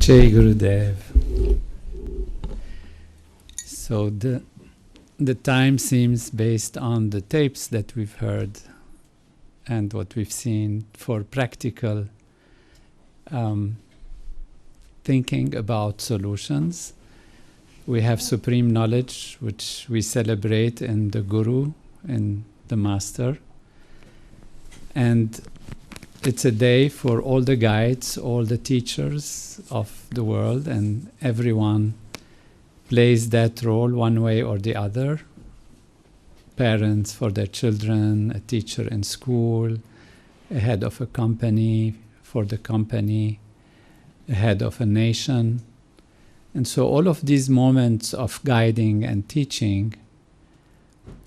Jai Gurudev. So the time seems, based on the tapes that we've heard and what we've seen, for practical thinking about solutions. We have supreme knowledge, which we celebrate in the Guru, in the Master. And it's a day for all the guides, all the teachers of the world, and everyone plays that role one way or the other. Parents for their children, a teacher in school, a head of a company for the company, a head of a nation. And so all of these moments of guiding and teaching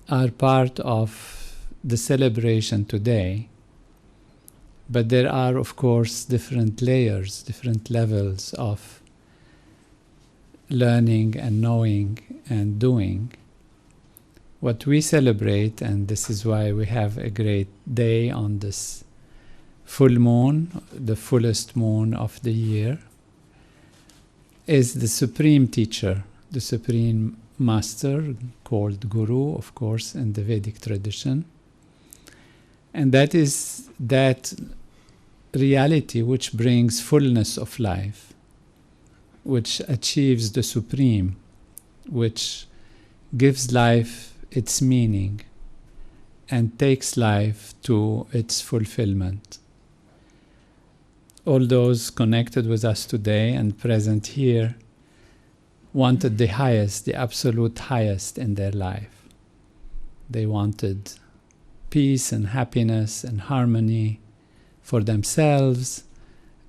are part of the celebration today. But there are, of course, different layers, different levels of learning and knowing and doing. What we celebrate, and this is why we have a great day on this full moon, the fullest moon of the year, is the supreme teacher, the supreme master, called Guru, of course, in the Vedic tradition. And that is that reality which brings fullness of life, which achieves the supreme, which gives life its meaning and takes life to its fulfillment. All those connected with us today and present here wanted the highest, the absolute highest in their life. They wanted peace and happiness and harmony for themselves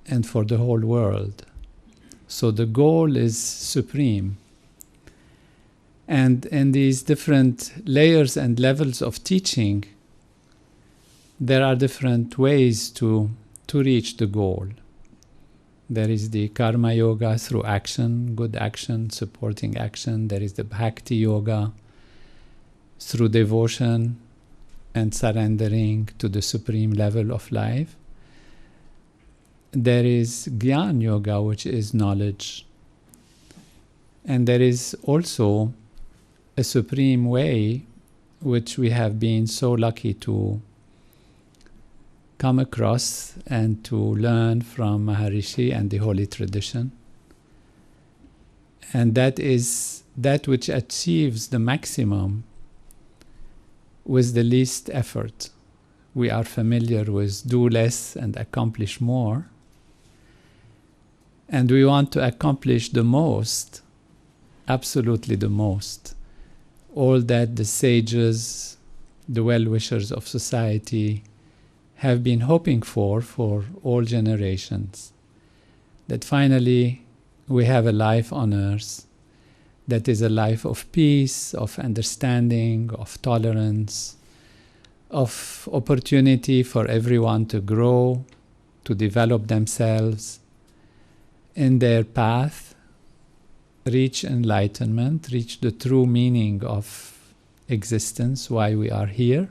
and for the whole world. So the goal is supreme. And in these different layers and levels of teaching, there are different ways to reach the goal. There is the karma yoga through action, good action, supporting action. There is the bhakti yoga through devotion and surrendering to the supreme level of life. There is Gyan Yoga, which is knowledge. And there is also a supreme way, which we have been so lucky to come across and to learn from Maharishi and the holy tradition. And that is that which achieves the maximum with the least effort. We are familiar with do less and accomplish more. And we want to accomplish the most, absolutely the most. All that the sages, the well-wishers of society have been hoping for all generations. That finally we have a life on earth that is a life of peace, of understanding, of tolerance, of opportunity for everyone to grow, to develop themselves in their path, reach enlightenment, reach the true meaning of existence, why we are here.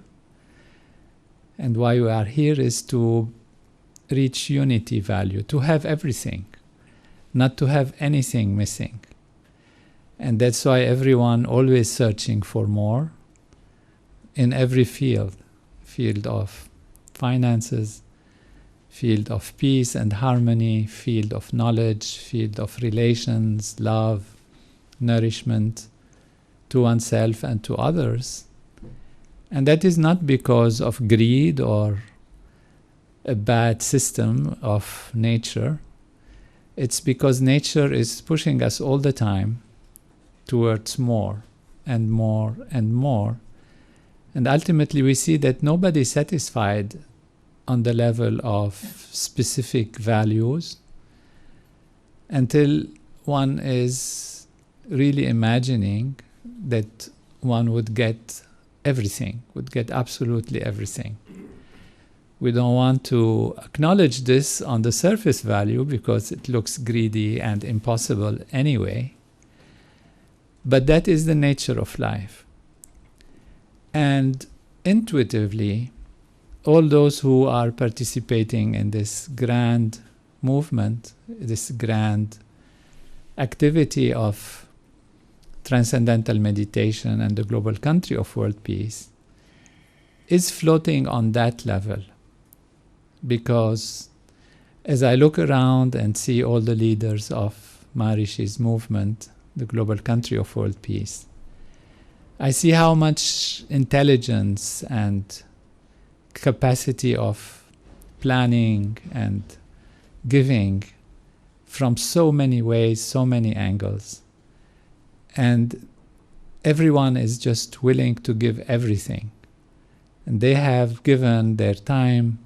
And why we are here is to reach unity value, to have everything, not to have anything missing. And that's why everyone always searching for more in every field of finances, field of peace and harmony, field of knowledge, field of relations, love, nourishment to oneself and to others. And that is not because of greed or a bad system of nature. It's because nature is pushing us all the time towards more and more and more. And ultimately we see that nobody is satisfied on the level of specific values until one is really imagining that one would get everything, would get absolutely everything. We don't want to acknowledge this on the surface value because it looks greedy and impossible anyway. But that is the nature of life. And intuitively, all those who are participating in this grand movement, this grand activity of Transcendental Meditation and the global country of world peace is floating on that level. Because as I look around and see all the leaders of Maharishi's movement, the global country of world peace, I see how much intelligence and capacity of planning and giving from so many ways, so many angles. And everyone is just willing to give everything. And they have given their time,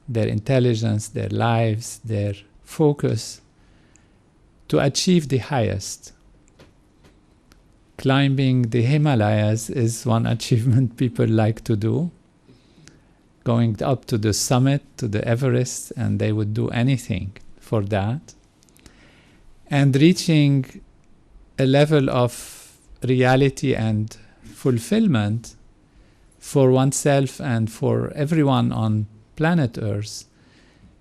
their intelligence, their lives, their focus to achieve the highest. Climbing the Himalayas is one achievement people like to do. Going up to the summit, to the Everest, and they would do anything for that. And reaching a level of reality and fulfillment for oneself and for everyone on planet Earth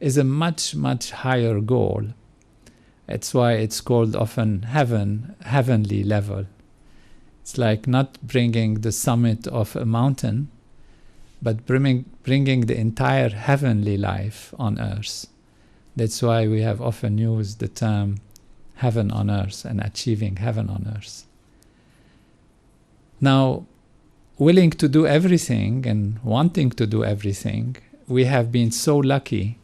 is a much, much higher goal. That's why it's called often heavenly level. It's like not bringing the summit of a mountain, but bringing the entire heavenly life on earth. That's why we have often used the term heaven on earth and achieving heaven on earth. Now, willing to do everything and wanting to do everything, we have been so lucky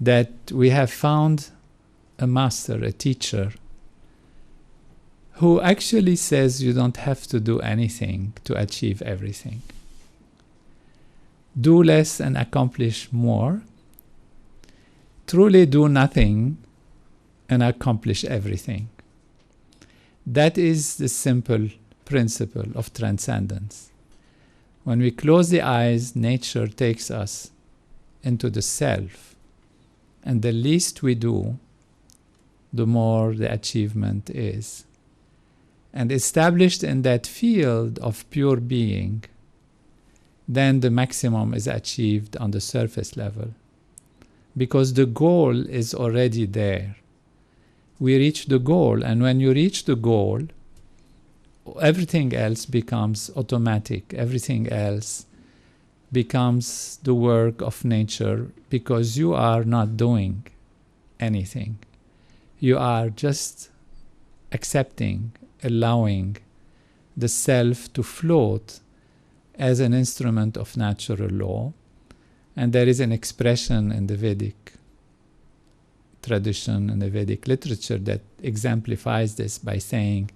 that we have found a master, a teacher, who actually says you don't have to do anything to achieve everything. Do less and accomplish more. Truly do nothing and accomplish everything. That is the simple principle of transcendence. When we close the eyes, nature takes us into the self, and the least we do, the more the achievement is. And established in that field of pure being, then the maximum is achieved on the surface level. Because the goal is already there. We reach the goal, and when you reach the goal, everything else becomes automatic. Everything else becomes the work of nature, because you are not doing anything. You are just accepting, allowing the self to float as an instrument of natural law. And there is an expression in the Vedic tradition and the Vedic literature that exemplifies this by saying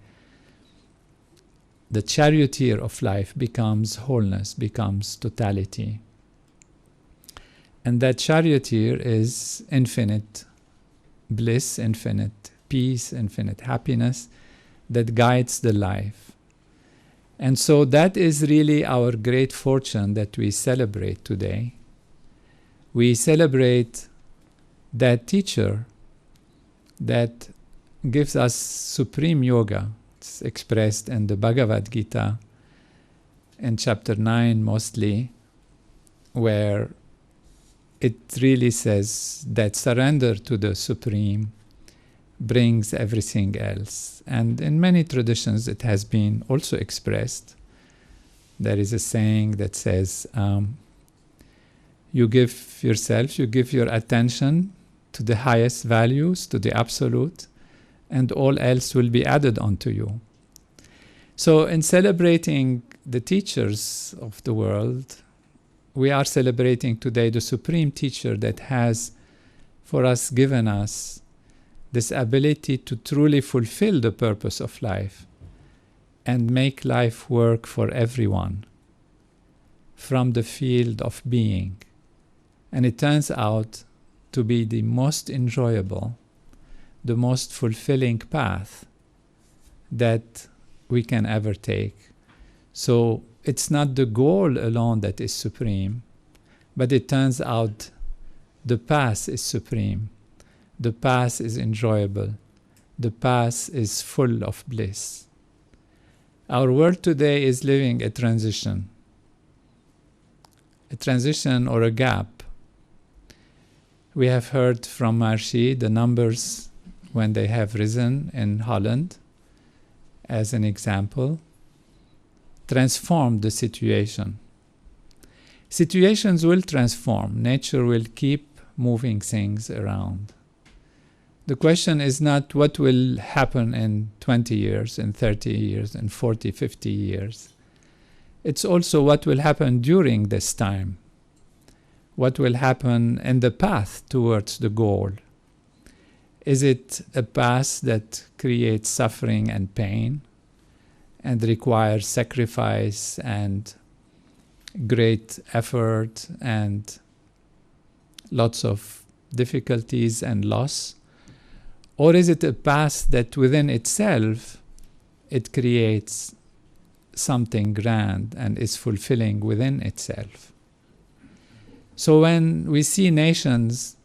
the charioteer of life becomes wholeness, becomes totality. And that charioteer is infinite bliss, infinite peace, infinite happiness that guides the life. And so that is really our great fortune that we celebrate today. We celebrate that teacher that gives us supreme yoga. It's expressed in the Bhagavad Gita in chapter 9 mostly, where it really says that surrender to the Supreme brings everything else. And in many traditions it has been also expressed. There is a saying that says, you give yourself, you give your attention to the highest values, to the absolute, and all else will be added onto you. So in celebrating the teachers of the world, we are celebrating today the supreme teacher that has for us given us this ability to truly fulfill the purpose of life and make life work for everyone from the field of being. And it turns out to be the most enjoyable, the most fulfilling path that we can ever take. So it's not the goal alone that is supreme, but it turns out the path is supreme. The path is enjoyable. The path is full of bliss. Our world today is living a transition or a gap. We have heard from Maharishi the numbers when they have risen in Holland, as an example, transformed the situation. Situations will transform. Nature will keep moving things around. The question is not what will happen in 20 years, in 30 years, in 40, 50 years. It's also what will happen during this time. What will happen in the path towards the goal. Is it a path that creates suffering and pain and requires sacrifice and great effort and lots of difficulties and loss? Or is it a path that within itself it creates something grand and is fulfilling within itself? So when we see nations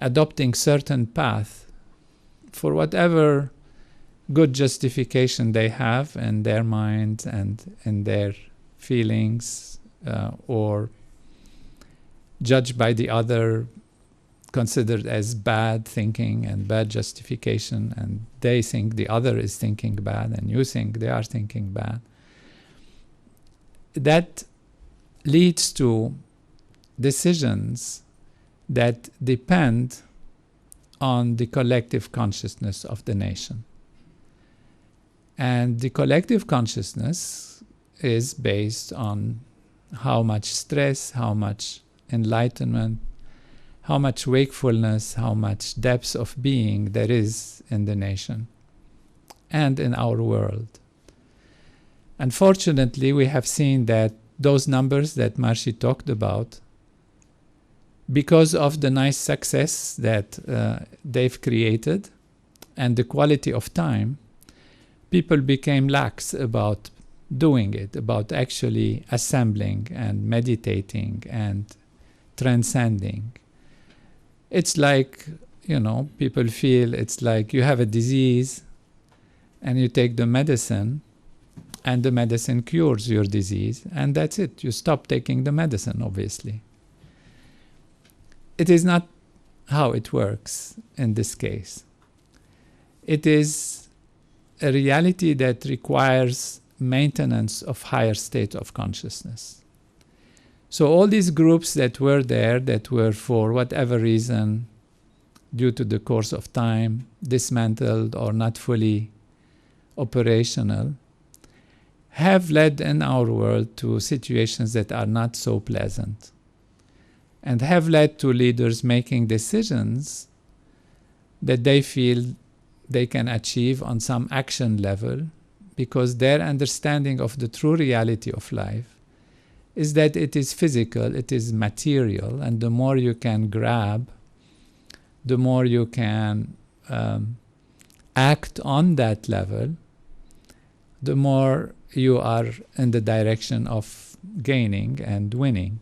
adopting certain path for whatever good justification they have in their mind and in their feelings, or judged by the other, considered as bad thinking and bad justification, and they think the other is thinking bad and you think they are thinking bad, that leads to decisions that depend on the collective consciousness of the nation. And the collective consciousness is based on how much stress, how much enlightenment, how much wakefulness, how much depth of being there is in the nation and in our world. Unfortunately, we have seen that those numbers that Maharishi talked about, because of the nice success that they've created and the quality of time, people became lax about doing it, about actually assembling and meditating and transcending. It's like, people feel it's like you have a disease and you take the medicine and the medicine cures your disease and that's it. You stop taking the medicine, obviously. It is not how it works in this case. It is a reality that requires maintenance of higher state of consciousness. So all these groups that were there, that were for whatever reason, due to the course of time, dismantled or not fully operational, have led in our world to situations that are not so pleasant, and have led to leaders making decisions that they feel they can achieve on some action level, because their understanding of the true reality of life is that it is physical, it is material, and the more you can grab, the more you can act on that level, the more you are in the direction of gaining and winning.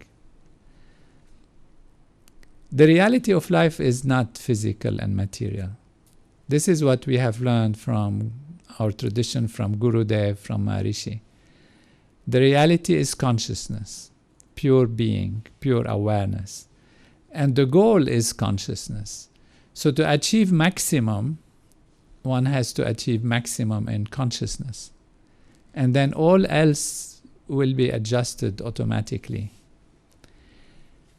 The reality of life is not physical and material. This is what we have learned from our tradition, from Gurudev, from Maharishi. The reality is consciousness, pure being, pure awareness. And the goal is consciousness. So to achieve maximum, one has to achieve maximum in consciousness. And then all else will be adjusted automatically.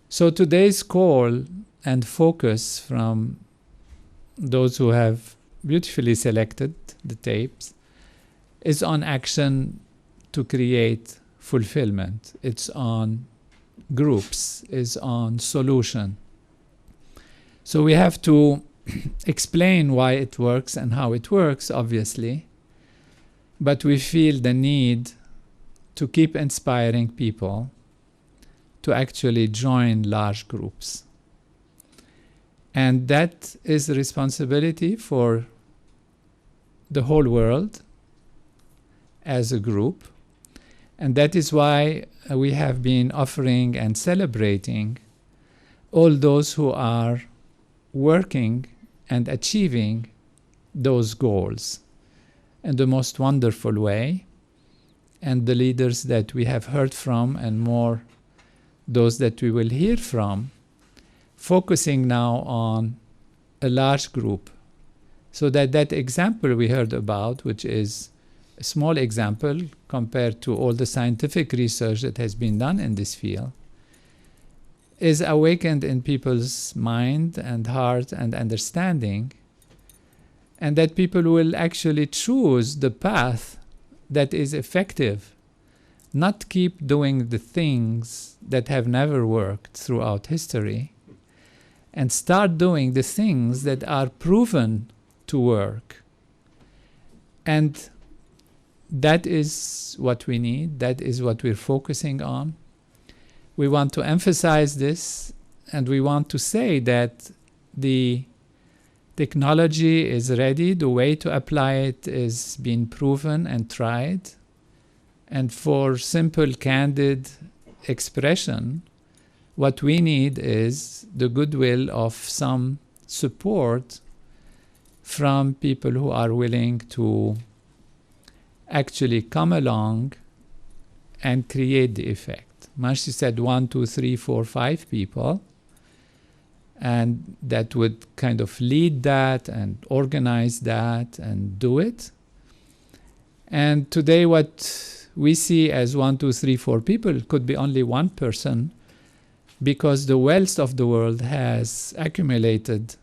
So today's call and focus from those who have beautifully selected the tapes is on action to create fulfillment. It's on groups, it's on solution. So we have to explain why it works and how it works, obviously, but we feel the need to keep inspiring people to actually join large groups. And that is a responsibility for the whole world as a group. And that is why we have been offering and celebrating all those who are working and achieving those goals in the most wonderful way. And the leaders that we have heard from, and more those that we will hear from, focusing now on a large group So that example we heard about, which is a small example compared to all the scientific research that has been done in this field, is awakened in people's mind and heart and understanding, and that people will actually choose the path that is effective, not keep doing the things that have never worked throughout history, and start doing the things that are proven to work. And that is what we need, that is what we're focusing on. We want to emphasize this, and we want to say that the technology is ready, the way to apply it is being proven and tried. And for simple, candid expression, what we need is the goodwill of some support from people who are willing to actually come along and create the effect. Maharishi said 1, 2, 3, 4, 5 people, and that would kind of lead that and organize that and do it. And today what we see as 1, 2, 3, 4 people could be only one person, because the wealth of the world has accumulated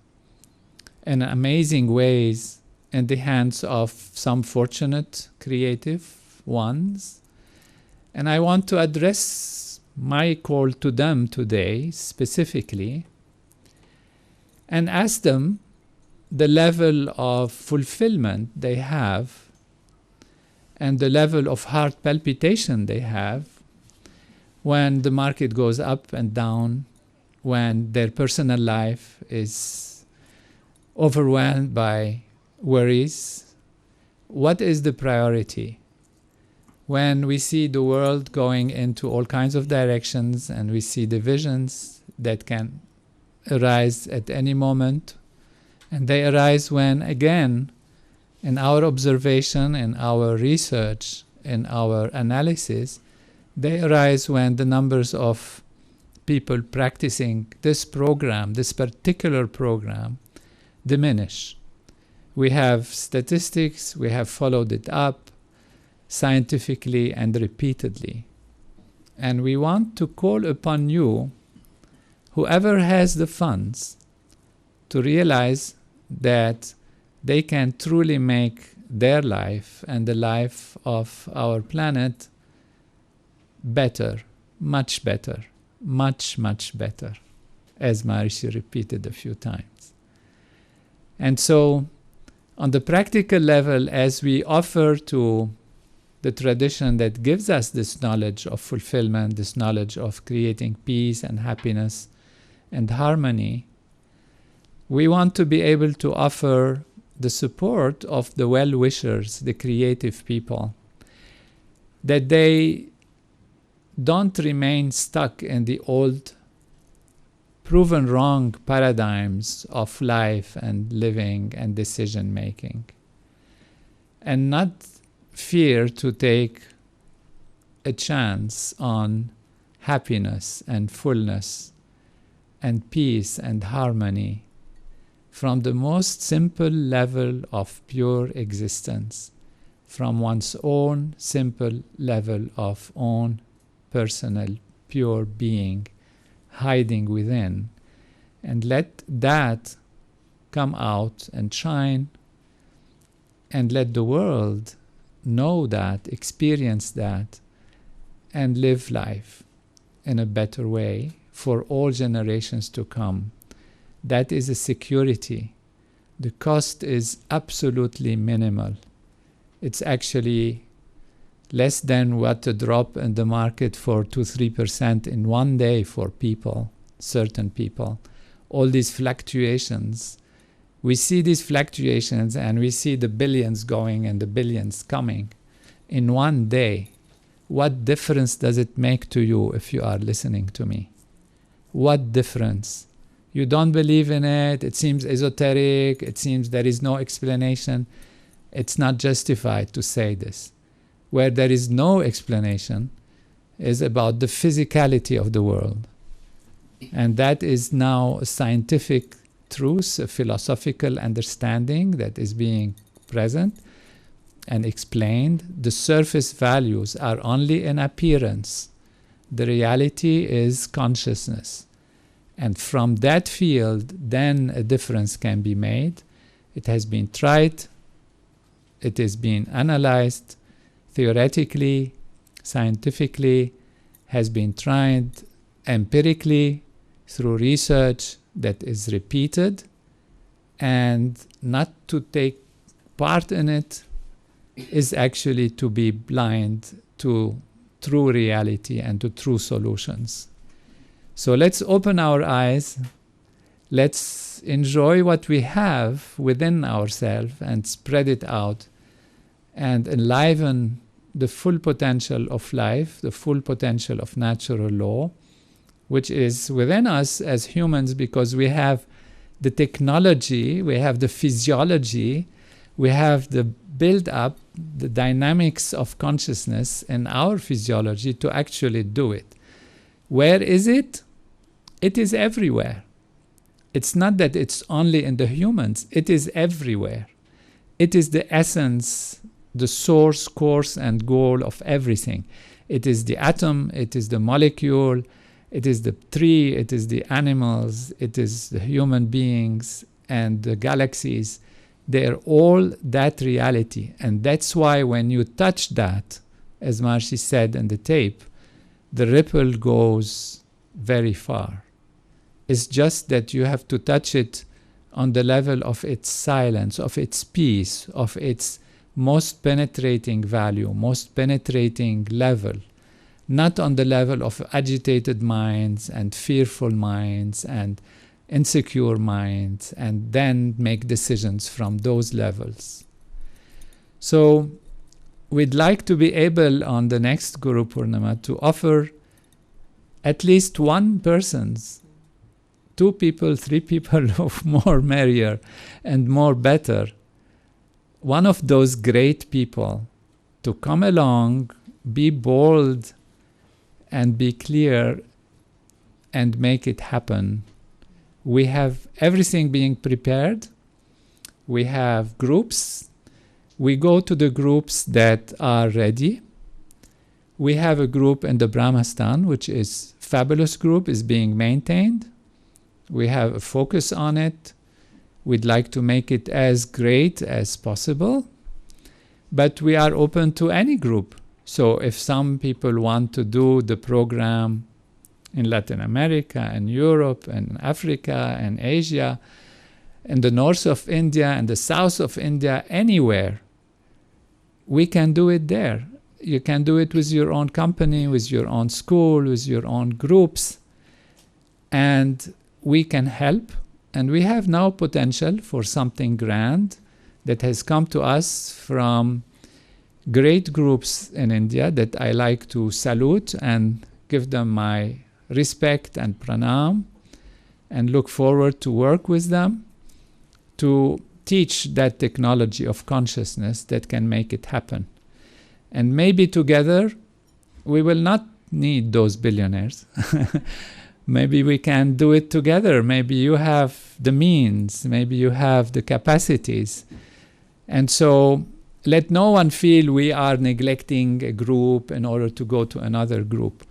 in amazing ways in the hands of some fortunate creative ones. And I want to address my call to them today specifically and ask them the level of fulfillment they have and the level of heart palpitation they have when the market goes up and down, when their personal life is overwhelmed by worries. What is the priority? When we see the world going into all kinds of directions and we see divisions that can arise at any moment, and they arise when, again, in our observation, in our research, in our analysis, they arise when the numbers of people practicing this program, this particular program, diminish. We have statistics, we have followed it up scientifically and repeatedly. And we want to call upon you, whoever has the funds, to realize that they can truly make their life and the life of our planet better, much better, much, much better, as Maharishi repeated a few times. And so, on the practical level, as we offer to the tradition that gives us this knowledge of fulfillment, this knowledge of creating peace and happiness and harmony, we want to be able to offer the support of the well-wishers, the creative people, that they don't remain stuck in the old, proven wrong paradigms of life and living and decision-making, and not fear to take a chance on happiness and fullness and peace and harmony from the most simple level of pure existence, from one's own simple level of own personal pure being hiding within, and let that come out and shine, and let the world know that, experience that, and live life in a better way for all generations to come. That is a security. The cost is absolutely minimal. It's actually less than what a drop in the market for 2-3% in one day for people, certain people. All these fluctuations, we see these fluctuations and we see the billions going and the billions coming in one day. What difference does it make to you if you are listening to me? What difference? You don't believe in it, it seems esoteric, it seems there is no explanation. It's not justified to say this. Where there is no explanation is about the physicality of the world. And that is now a scientific truth, a philosophical understanding that is being present and explained. The surface values are only an appearance. The reality is consciousness. And from that field, then a difference can be made. It has been tried, it is being analyzed theoretically, scientifically, has been tried empirically through research that is repeated, and not to take part in it is actually to be blind to true reality and to true solutions. So let's open our eyes, let's enjoy what we have within ourselves and spread it out and enliven the full potential of life, the full potential of natural law, which is within us as humans, because we have the technology, we have the physiology, we have the build-up, the dynamics of consciousness in our physiology to actually do it. Where is it? It is everywhere. It's not that it's only in the humans, it is everywhere. It is the essence, the source, course, and goal of everything. It is the atom, it is the molecule, it is the tree, it is the animals, it is the human beings and the galaxies. They are all that reality. And that's why when you touch that, as Maharishi said in the tape, the ripple goes very far. It's just that you have to touch it on the level of its silence, of its peace, of its most penetrating value, most penetrating level, not on the level of agitated minds and fearful minds and insecure minds, and then make decisions from those levels. So we'd like to be able on the next Guru Purnima to offer at least one person's, 2 people, 3 people, of more merrier and more better, one of those great people to come along, be bold and be clear and make it happen. We have everything being prepared. We have groups. We go to the groups that are ready. We have a group in the Brahmastan, which is a fabulous group, is being maintained. We have a focus on it. We'd like to make it as great as possible. But we are open to any group. So if some people want to do the program in Latin America and Europe and Africa and Asia, in the north of India and the south of India, anywhere, we can do it there. You can do it with your own company, with your own school, with your own groups, and we can help. And we have now potential for something grand that has come to us from great groups in India that I like to salute and give them my respect and pranam, and look forward to work with them to teach that technology of consciousness that can make it happen. And maybe together we will not need those billionaires. Maybe we can do it together. Maybe you have the means, maybe you have the capacities. And so let no one feel we are neglecting a group in order to go to another group.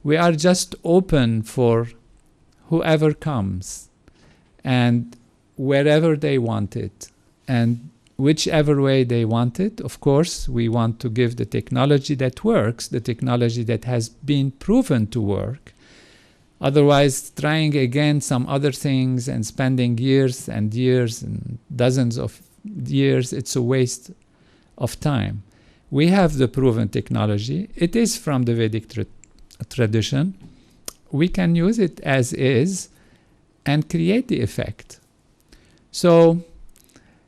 We are just open for whoever comes and wherever they want it and whichever way they want it. Of course, we want to give the technology that works, the technology that has been proven to work. Otherwise, trying again some other things and spending years and years and dozens of years, it's a waste of time. We have the proven technology. It is from the Vedic tradition. We can use it as is and create the effect. So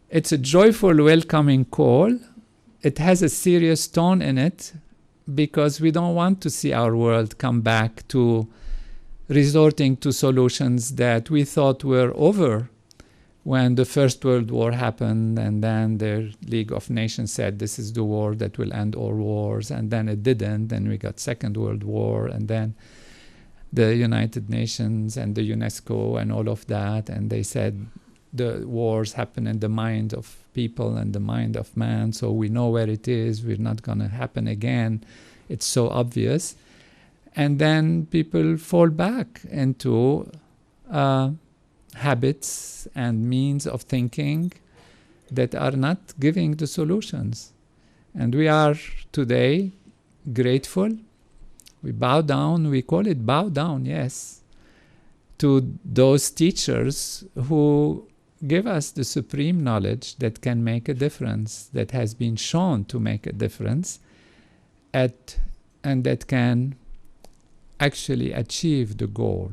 it's a joyful, welcoming call. It has a serious tone in it because we don't want to see our world come back to resorting to solutions that we thought were over when the First World War happened, and then the League of Nations said this is the war that will end all wars, and then it didn't, and we got Second World War, and then the United Nations and the UNESCO and all of that, and they said the wars happen in the mind of people and the mind of man, so we know where it is, we're not going to happen again. It's so obvious. And then people fall back into habits and means of thinking that are not giving the solutions. And we are today grateful. We bow down, we call it bow down, yes, to those teachers who give us the supreme knowledge that can make a difference, that has been shown to make a difference, and that can actually achieve the goal.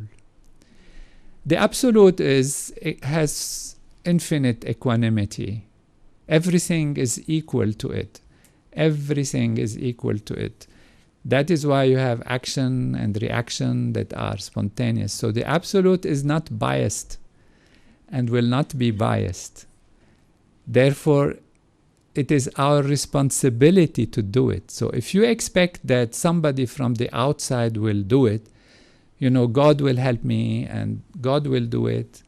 The Absolute has infinite equanimity. Everything is equal to it. Everything is equal to it. That is why you have action and reaction that are spontaneous. So the Absolute is not biased and will not be biased. Therefore, it is our responsibility to do it. So if you expect that somebody from the outside will do it, God will help me and God will do it,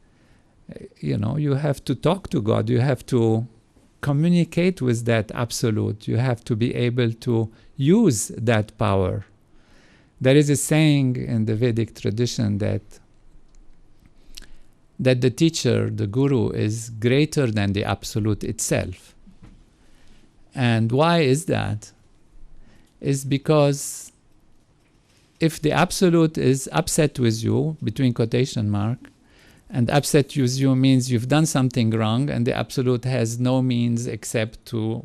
you have to talk to God. You have to communicate with that Absolute. You have to be able to use that power. There is a saying in the Vedic tradition that the teacher, the Guru, is greater than the Absolute itself. And why is that? Is because if the Absolute is upset with you, between quotation mark, and upset with you means you've done something wrong, and the Absolute has no means except to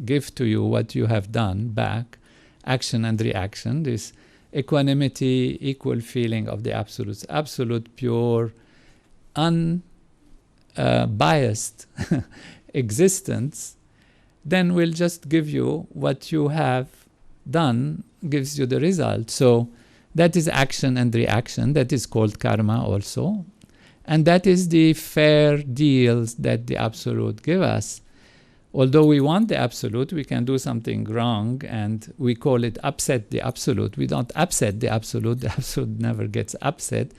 give to you what you have done back, action and reaction, this equanimity, equal feeling of the absolute pure, unbiased existence, then will just give you what you have done, gives you the result. So that is action and reaction. That is called karma also. And that is the fair deals that the Absolute give us. Although we want the Absolute, we can do something wrong and we call it upset the Absolute. We don't upset the Absolute. The Absolute never gets upset.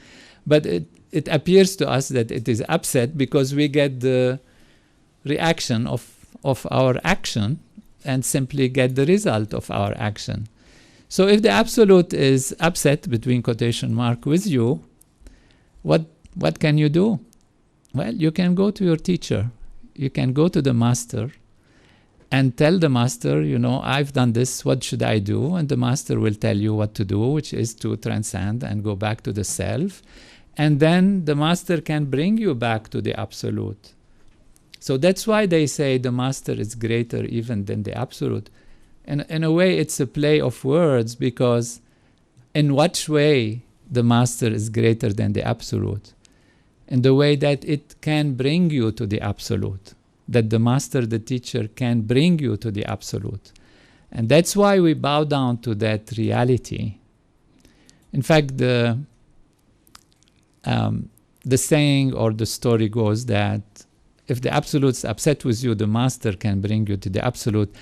But it appears to us that it is upset because we get the reaction of our action and simply get the result of our action. So if the Absolute is upset, between quotation mark, with you, what can you do? Well, you can go to your teacher. You can go to the master and tell the master, I've done this, what should I do? And the master will tell you what to do, which is to transcend and go back to the self. And then the master can bring you back to the Absolute. So that's why they say the master is greater even than the Absolute. And in a way, it's a play of words, because in what way the master is greater than the Absolute? In the way that it can bring you to the Absolute, that the master, the teacher, can bring you to the Absolute. And that's why we bow down to that reality. In fact, the saying or the story goes that if the Absolute's upset with you, the master can bring you to the Absolute.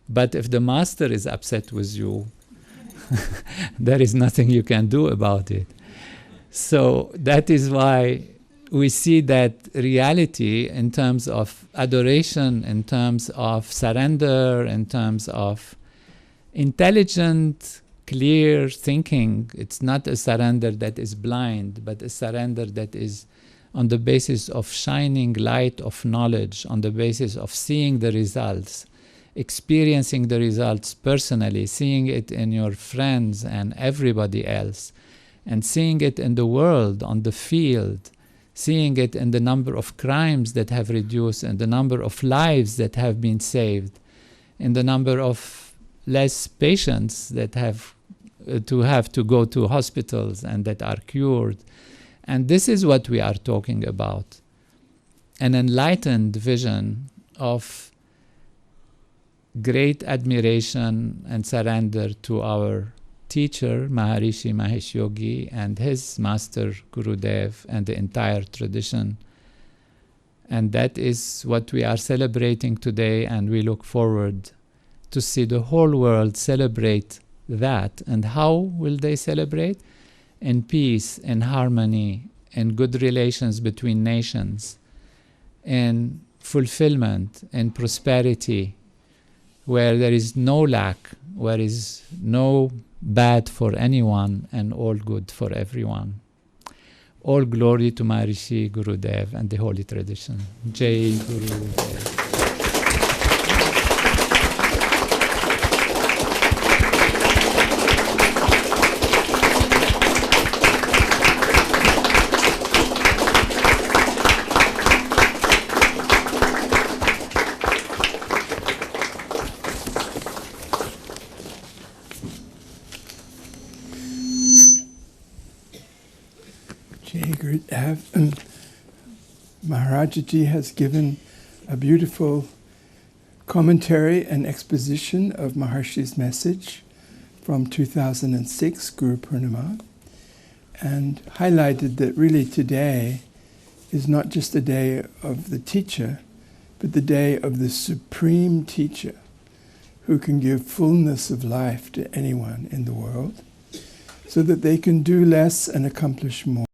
But if the master is upset with you, there is nothing you can do about it. So that is why we see that reality in terms of adoration, in terms of surrender, in terms of intelligent, clear thinking. It's not a surrender that is blind, but a surrender that is on the basis of shining light of knowledge, on the basis of seeing the results, experiencing the results personally, seeing it in your friends and everybody else, and seeing it in the world, on the field, seeing it in the number of crimes that have reduced, and the number of lives that have been saved, in the number of less patients that have to go to hospitals and that are cured. And this is what we are talking about. An enlightened vision of great admiration and surrender to our teacher, Maharishi Mahesh Yogi, and his master, Guru Dev, and the entire tradition. And that is what we are celebrating today, and we look forward to see the whole world celebrate that. And how will they celebrate? and peace and harmony and good relations between nations and fulfillment and prosperity, where there is no lack, where there is no bad for anyone and all good for everyone. All glory to Maharishi Gurudev and the holy tradition. Jai Gurudev. Maharaja has given a beautiful commentary and exposition of Maharishi's message from 2006, Guru Purnima, and highlighted that really today is not just the day of the teacher, but the day of the supreme teacher who can give fullness of life to anyone in the world so that they can do less and accomplish more.